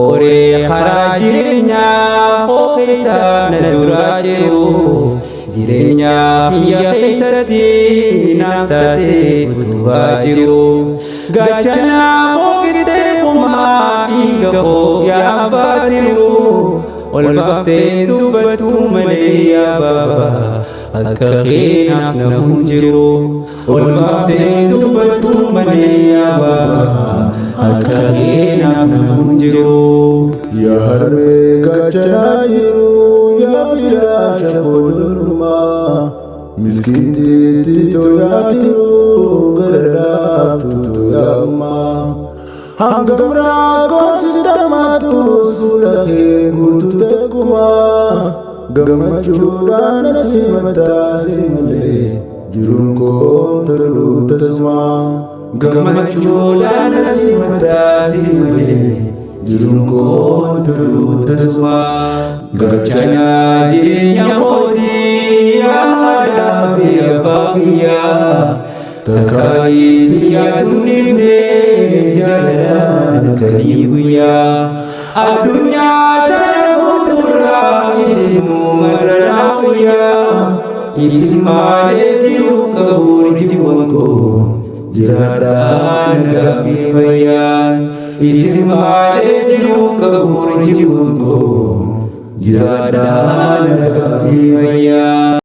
Ore karaa jireenyaa koo keessa na duraa jiru jireenyaa biyya keessatti naaf taatee utubaa jiru gaachana koo qixxee kumaa dhiiga koo yaabaa jiru ol baaftee dubbatu malee yaababa akka kee naaf namuun jiru ol baaftee dubbatu malee yaababa akka kee naaf namuun jiru. Ya harme gachana jiru ya filasha kodulma miskin tito ya tiru garaftu to ya umma hangamra konsitamatu sulake gutu takuma gamachudan simata simale jirunko talu tasma gamachudan simata simale jirunko talu tasma gachana jirenya koti ya hadafi baqiya takai siya dunifne jalan kaniya adunya tarabutura isimu madranawiya isimale jiru kabur jiwanko jiradan gafifayan isimale jiru kabur jiwanko jiradan gafifayan.